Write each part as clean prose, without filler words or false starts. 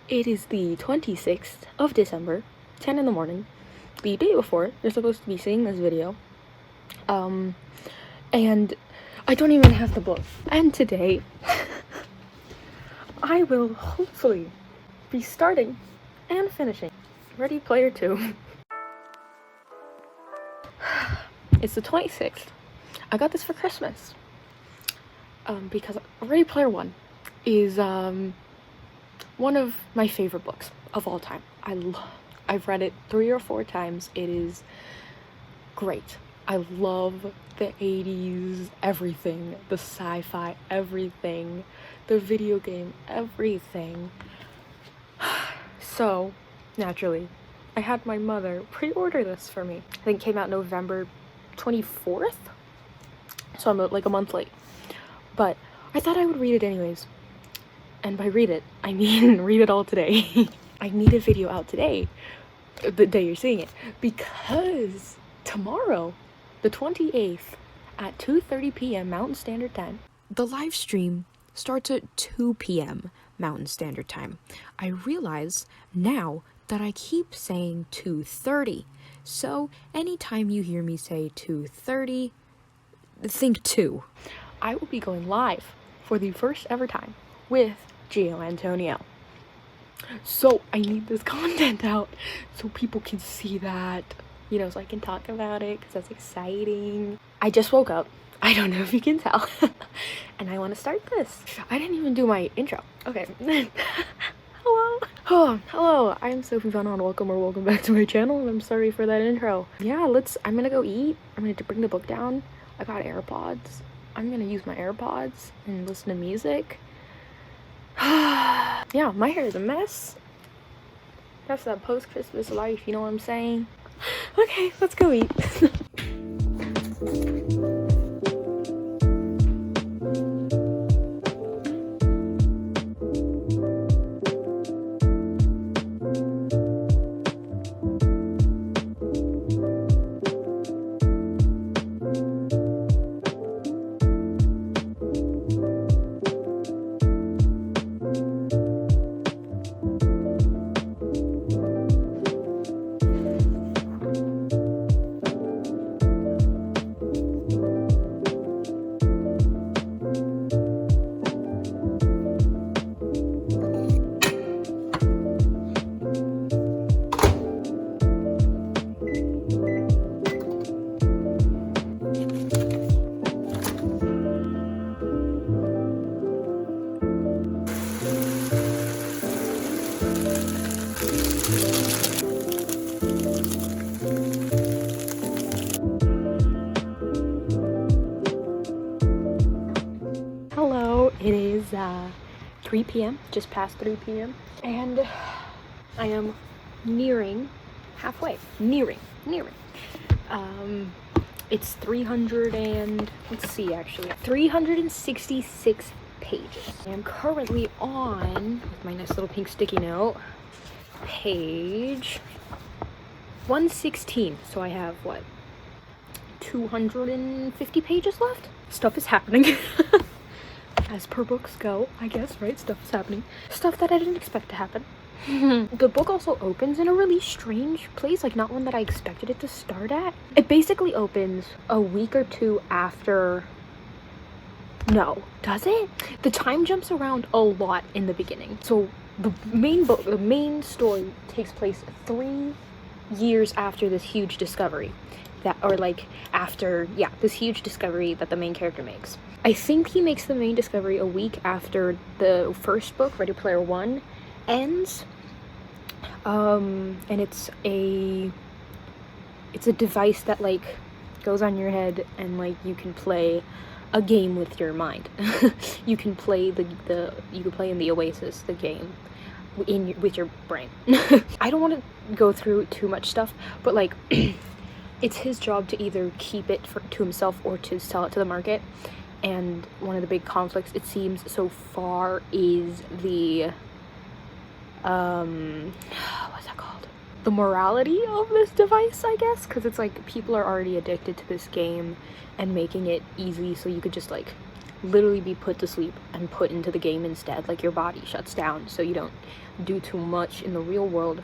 It is the 26th of December, 10 in the morning, the day before you're supposed to be seeing this video. And I don't even have the book. And today, I will hopefully be starting and finishing Ready Player 2. It's the 26th. I got this for Christmas. Because Ready Player 1 is one of my favorite books of all time. I've read it 3 or 4 times. It is great. I love the 80s everything, the sci-fi everything, the video game everything. So, naturally, I had my mother pre-order this for me. I think it came out November 24th? So I'm like a month late. But I thought I would read it anyways. And by read it, I mean read it all today. I need a video out today, the day you're seeing it, because tomorrow, the 28th, at 2:30 p.m. Mountain Standard Time. The live stream starts at 2 p.m. Mountain Standard Time. I realize now that I keep saying 2:30. So anytime you hear me say 2:30, think 2. I will be going live for the first ever time with Gio Antonio. So I need this content out so people can see that, you know, so I can talk about it because that's exciting. I just woke up. I don't know if you can tell. And I want to start this. I didn't even do my intro. Okay. Hello. Oh, hello. I'm Sophie and welcome back to my channel. And I'm sorry for that intro. Yeah, I'm gonna go eat. I'm gonna bring the book down. I got AirPods. I'm gonna use my AirPods and listen to music. Yeah, my hair is a mess. That's that post-Christmas life, you know what I'm saying? Okay, let's go eat. Hello, it is 3 p.m., just past 3 p.m. and I am nearing halfway. Nearing. It's 366 pages. I am currently on, with my nice little pink sticky note, page 116. So I have, 250 pages left? Stuff is happening. As per books go, I guess, right? Stuff is happening. Stuff that I didn't expect to happen. The book also opens in a really strange place, like not one that I expected it to start at. It basically opens a week or 2 after... No, does it? The time jumps around a lot in the beginning. So the main story takes place 3 years after this huge discovery. This huge discovery that the main character makes. I think he makes the main discovery a week after the first book, Ready Player 1, ends. And it's a device that goes on your head and you can play a game with your mind. You can play you can play in the Oasis, the game, with your brain. I don't want to go through too much stuff, but it's his job to either keep it to himself or to sell it to the market. And one of the big conflicts, it seems so far, is the what's that called? The morality of this device, I guess, because it's people are already addicted to this game and making it easy so you could just literally be put to sleep and put into the game instead. Like, your body shuts down so you don't do too much in the real world.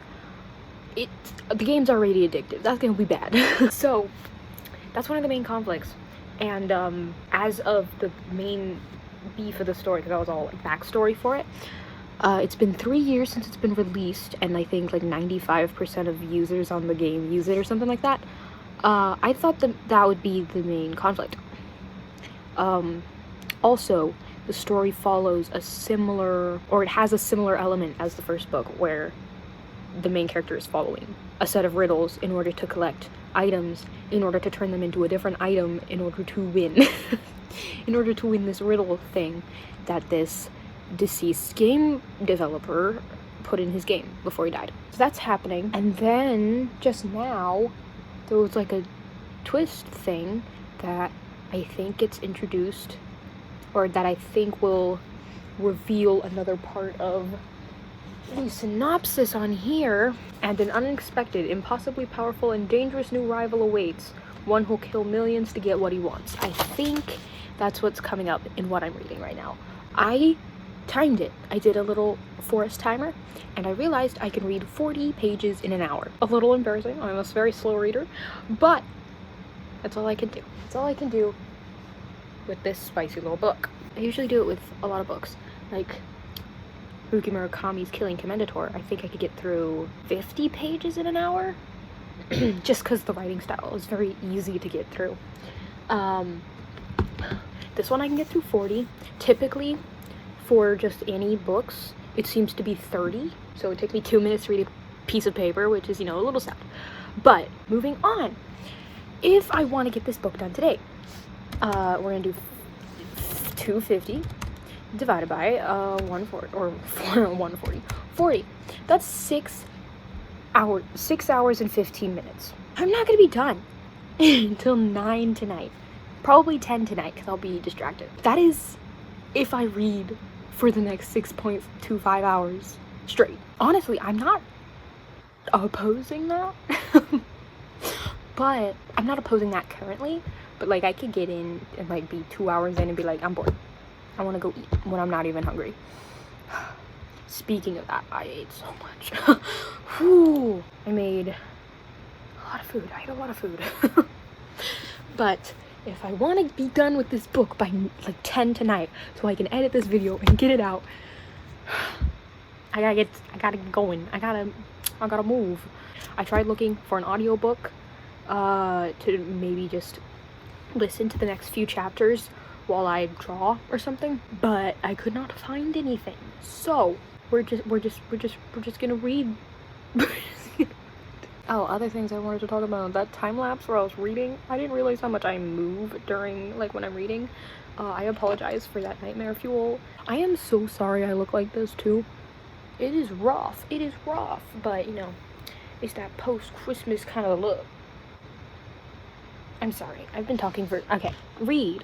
The game's already addictive. That's gonna be bad. So that's one of the main conflicts. And as of the main beef of the story, because that was all like backstory for it, it's been 3 years since it's been released, and I think like 95% of users on the game use it or something like that. I thought that would be the main conflict. Also, the story follows a similar, or it has a similar element as the first book, where the main character is following a set of riddles in order to collect items, in order to turn them into a different item, in order to win. In order to win this riddle thing that this deceased game developer put in his game before he died. So that's happening. And then just now there was like a twist thing that I think gets introduced, or that I think will reveal another part of the synopsis on here. And an unexpected, impossibly powerful, and dangerous new rival awaits, one who'll kill millions to get what he wants. I think that's what's coming up in what I'm reading right now. I timed it. I did a little forest timer, and I realized I can read 40 pages in an hour. A little embarrassing. I'm a very slow reader, but that's all I can do. That's all I can do with this spicy little book. I usually do it with a lot of books, like Haruki Murakami's Killing Commendator. I think I could get through 50 pages in an hour, just because the writing style is very easy to get through. This one I can get through 40. Typically, for just any books, it seems to be 30. So it takes me 2 minutes to read a piece of paper, which is, a little sad. But moving on, if I want to get this book done today, we're gonna do 250 divided by 140 or 140. 40. That's 6 hours and 15 minutes. I'm not gonna be done until 9 tonight. Probably 10 tonight, because I'll be distracted. That is if I read for the next 6.25 hours straight. Honestly, I'm not opposing that. But I'm not opposing that currently. But like, I could get in and like be 2 hours in and be like, I'm bored. I want to go eat when I'm not even hungry. Speaking of that, I ate so much. Whew. I made a lot of food. I ate a lot of food. But if I want to be done with this book by like 10 tonight, so I can edit this video and get it out, I gotta get going. I gotta move. I tried looking for an audiobook to maybe just listen to the next few chapters while I draw or something, but I could not find anything. So we're just gonna read. Oh, other things I wanted to talk about. That time lapse where I was reading, I didn't realize how much I move during, like, when I'm reading. I apologize for that nightmare fuel. I am so sorry I look like this too. It is rough. It is rough, but it's that post-Christmas kind of look. I'm sorry. I've been talking for... Okay, read.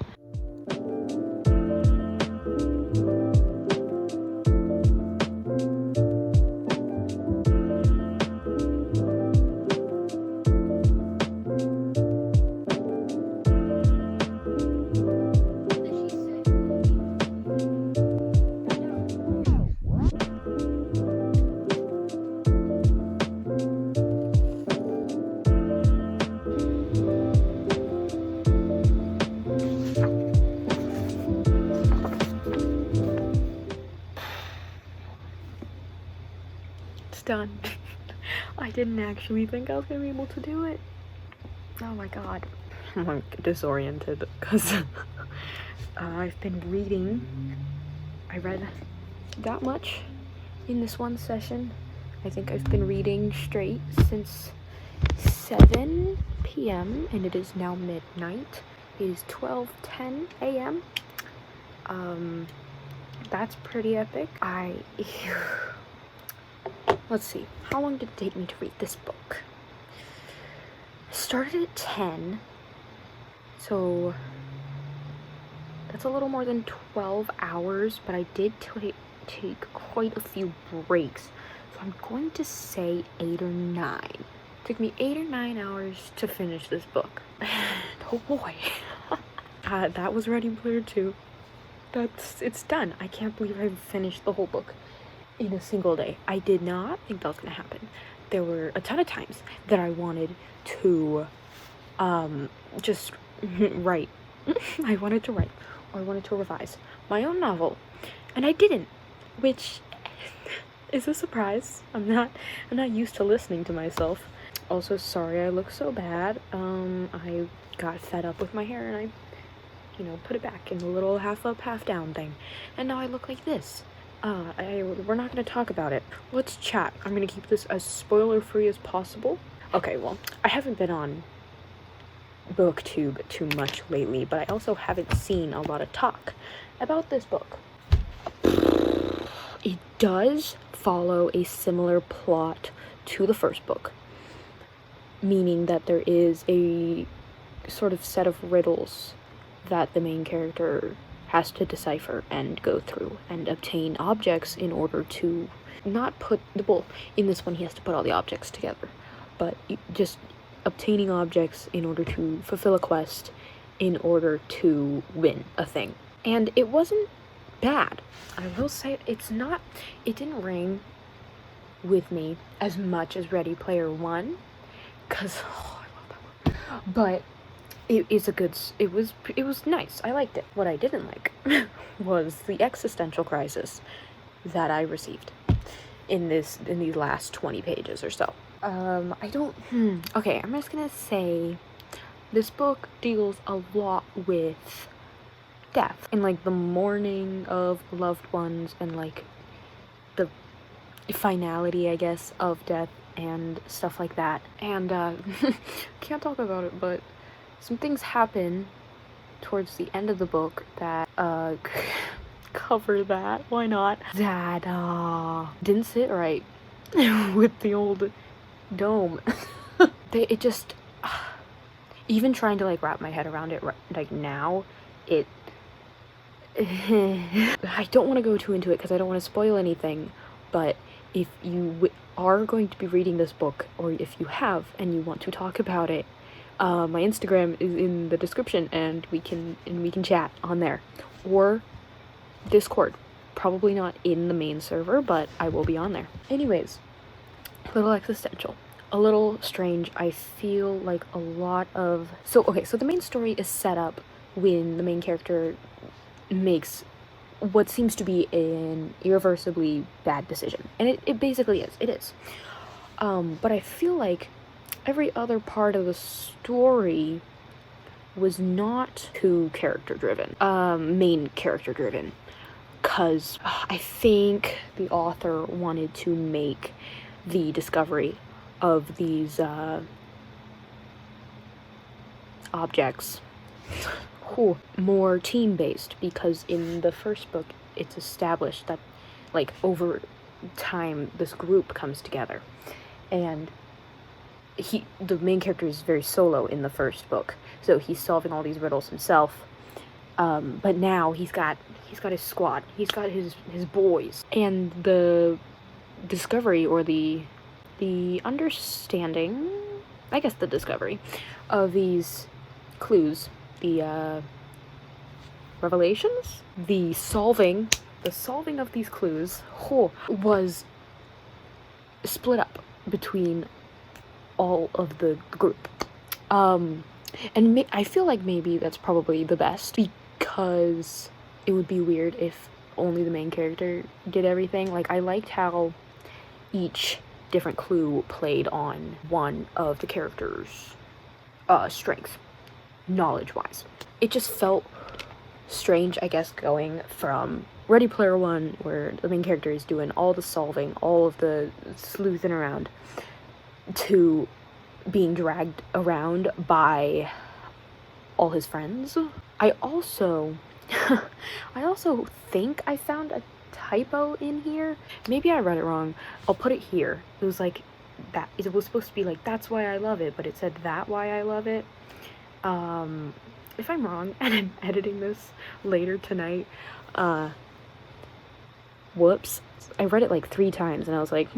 Done. I didn't actually think I was gonna be able to do it. Oh my god. I'm like disoriented because I've been reading. I read that much in this one session. I think I've been reading straight since 7 p.m. and it is now midnight. It is 12:10 a.m. That's pretty epic. Let's see, how long did it take me to read this book? I started at 10, so that's a little more than 12 hours, but I did take quite a few breaks, so I'm going to say 8 or 9. It took me 8 or 9 hours to finish this book. Oh boy. That was Ready Player 2. it's done. I can't believe I finished the whole book in a single day. I did not think that was gonna happen. There were a ton of times that I wanted to just write. I wanted to write, or I wanted to revise my own novel, and I didn't, which is a surprise. I'm not used to listening to myself. Also, sorry I look so bad. I got fed up with my hair and I, put it back in the little half up, half down thing, and now I look like this. We're not gonna talk about it. Let's chat. I'm gonna keep this as spoiler-free as possible. Okay, well, I haven't been on BookTube too much lately, but I also haven't seen a lot of talk about this book. It does follow a similar plot to the first book, meaning that there is a sort of set of riddles that the main character has to decipher and go through and obtain objects in order to not put the well, in this one he has to put all the objects together, but just obtaining objects in order to fulfill a quest in order to win a thing. And it wasn't bad. I will say it didn't ring with me as much as Ready Player One, because I love that one. But it was nice. I liked it. What I didn't like was the existential crisis that I received in these last 20 pages or so. Okay, I'm just gonna say this book deals a lot with death and like the mourning of loved ones and like the finality, I guess, of death and stuff like that. And can't talk about it, but some things happen towards the end of the book that cover that. Why not? That didn't sit right with the old dome. It just even trying to like wrap my head around it like now, it I don't want to go too into it because I don't want to spoil anything, but if you are going to be reading this book, or if you have and you want to talk about it, my Instagram is in the description, and we can chat on there, or Discord. Probably not in the main server, but I will be on there. Anyways, a little existential, a little strange. I feel like a lot of so the main story is set up when the main character makes what seems to be an irreversibly bad decision, and it basically is. It is. But I feel like every other part of the story was not too character driven, main character driven, because I think the author wanted to make the discovery of these objects more team-based, because in the first book it's established that like over time this group comes together, and the main character is very solo in the first book, so he's solving all these riddles himself, but now he's got his squad, he's got his boys, and the discovery, or the understanding, I guess the discovery of these clues, the revelations, the solving of these clues was split up between all of the group, and I feel like maybe that's probably the best, because it would be weird if only the main character did everything. Like, I liked how each different clue played on one of the characters' strengths, knowledge-wise. It just felt strange, I guess, going from Ready Player One, where the main character is doing all the solving, all of the sleuthing around, to being dragged around by all his friends. I also think I found a typo in here. Maybe I read it wrong. I'll put it here. It was like that. It was supposed to be like, that's why I love it, but it said that why I love it. If I'm wrong and I'm editing this later tonight, whoops. I read it like 3 times and I was like,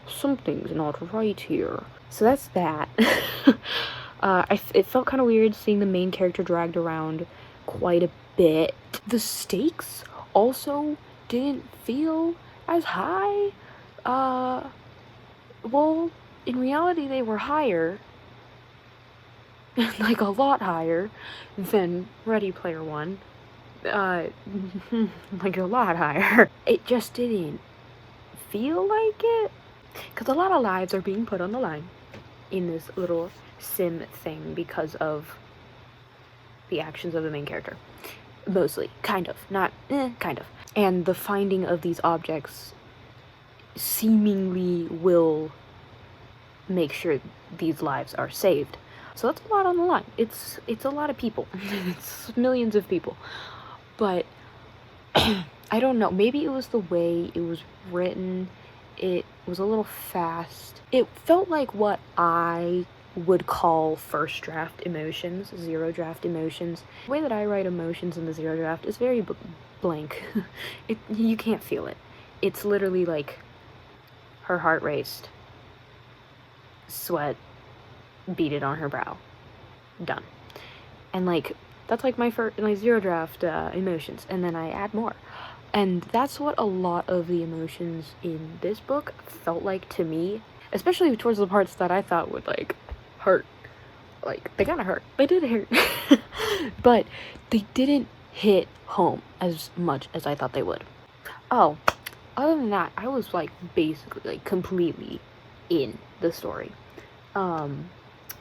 something's not right here. So that's that. It felt kind of weird seeing the main character dragged around quite a bit. The stakes also didn't feel as high. Well, in reality, they were higher, like a lot higher than Ready Player One. Like a lot higher. It just didn't feel like it, because a lot of lives are being put on the line in this little sim thing because of the actions of the main character. Mostly, kind of, not kind of. And the finding of these objects seemingly will make sure these lives are saved. So that's a lot on the line. It's a lot of people. It's millions of people. But I don't know, maybe it was the way it was written. It was a little fast. It felt like what I would call first draft emotions, zero draft emotions. The way that I write emotions in the zero draft is very blank. You can't feel it. It's literally like her heart raced, sweat beaded on her brow, done. And like that's like my zero draft emotions, and then I add more. And that's what a lot of the emotions in this book felt like to me, especially towards the parts that I thought would like hurt. Like, they gotta hurt. They did hurt. But they didn't hit home as much as I thought they would. Oh, other than that, I was like basically like completely in the story.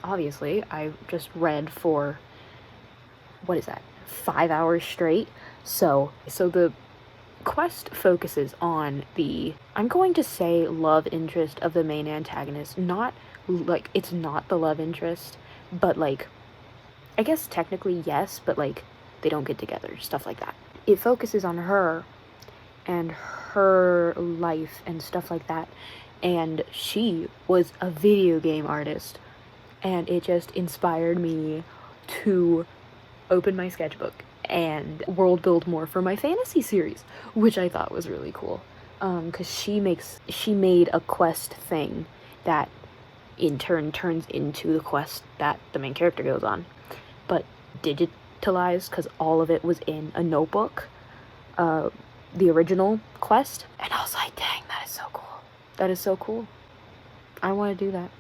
Obviously, I just read for, what is that, 5 hours straight. So the quest focuses on the, I'm going to say, love interest of the main antagonist. Not like, it's not the love interest, but like, I guess technically yes, but like they don't get together, stuff like that. It focuses on her and her life and stuff like that. And she was a video game artist, and it just inspired me to open my sketchbook and world build more for my fantasy series, which I thought was really cool. Because she made a quest thing that in turn turns into the quest that the main character goes on, but digitalized, because all of it was in a notebook, the original quest. And I was like, dang, that is so cool. That is so cool. I want to do that,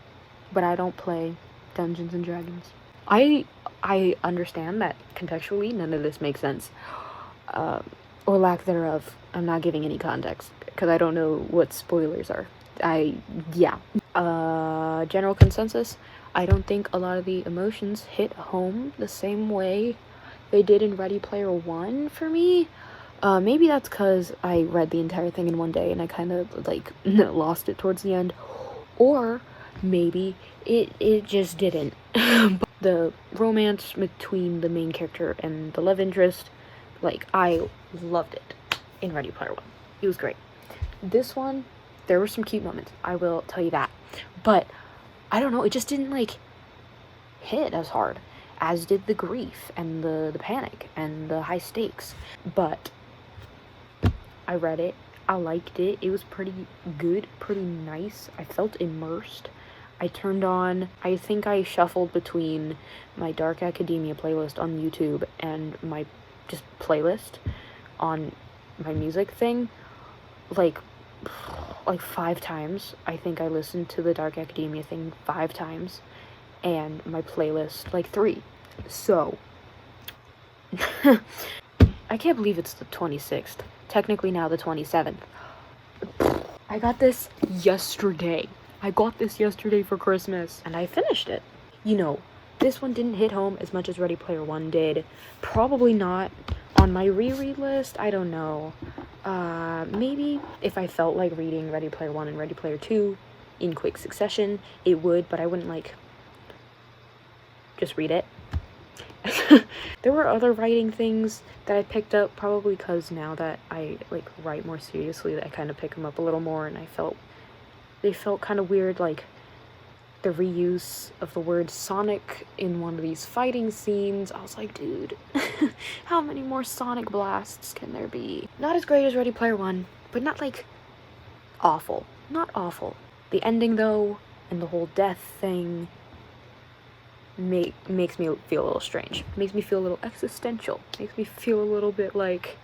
but I don't play Dungeons and Dragons. I understand that contextually none of this makes sense, or lack thereof. I'm not giving any context because I don't know what spoilers are. General consensus, I don't think a lot of the emotions hit home the same way they did in Ready Player One for me. Maybe that's because I read the entire thing in one day and I kind of like lost it towards the end, or maybe it just didn't. The romance between the main character and the love interest, like, I loved it in Ready Player One. It was great. This one, there were some cute moments, I will tell you that, but I don't know, it just didn't like hit as hard as did the grief and the panic and the high stakes. But I read it, I liked it, it was pretty good, pretty nice. I felt immersed. I turned on, I think I shuffled between my Dark Academia playlist on YouTube and my just playlist on my music thing, like 5 times. I think I listened to the Dark Academia thing 5 times, and my playlist like 3. So, I can't believe it's the 26th. Technically now the 27th. I got this yesterday. I got this yesterday for Christmas, and I finished it. You know, this one didn't hit home as much as Ready Player One did. Probably not on my reread list. I don't know. Maybe if I felt like reading Ready Player One and Ready Player Two in quick succession, it would, but I wouldn't like just read it. There were other writing things that I picked up, probably because now that I like write more seriously, I kind of pick them up a little more, and they felt kind of weird, like the reuse of the word Sonic in one of these fighting scenes. I was like, dude, how many more Sonic blasts can there be? Not as great as Ready Player One, but not like awful. Not awful. The ending though, and the whole death thing, makes me feel a little strange. Makes me feel a little existential. Makes me feel a little bit like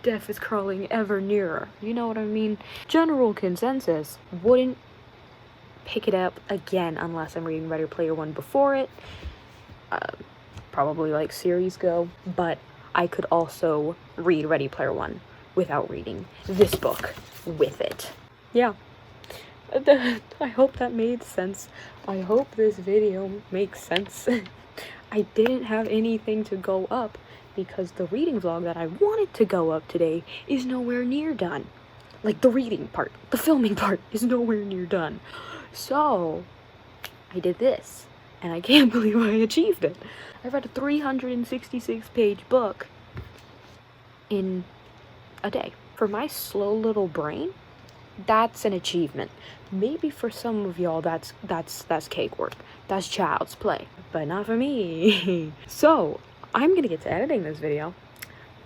death is crawling ever nearer. You know what I mean? General consensus, wouldn't pick it up again unless I'm reading Ready Player One before it. Probably like series go, but I could also read Ready Player One without reading this book with it. Yeah. I hope that made sense. I hope this video makes sense. I didn't have anything to go up because the reading vlog that I wanted to go up today is nowhere near done. Like, the reading part, the filming part is nowhere near done. So, I did this, and I can't believe I achieved it. I read a 366-page book in a day. For my slow little brain, that's an achievement. Maybe for some of y'all that's cake work. That's child's play. But not for me. So, I'm gonna get to editing this video.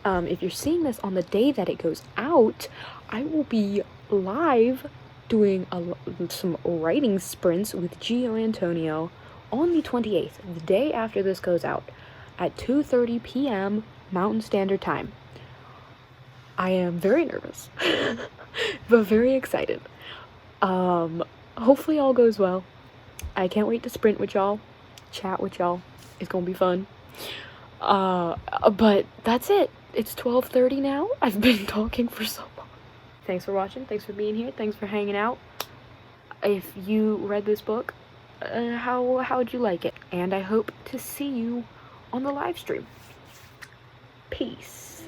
If you're seeing this on the day that it goes out, I will be live doing some writing sprints with Gio Antonio on the 28th, the day after this goes out, at 2:30 p.m. Mountain Standard Time. I am very nervous, but very excited. Hopefully all goes well. I can't wait to sprint with y'all, chat with y'all. It's gonna be fun. But that's it. It's 12:30 now. I've been talking for so long. Thanks for watching. Thanks for being here. Thanks for hanging out. If you read this book, how'd you like it? And I hope to see you on the live stream. Peace.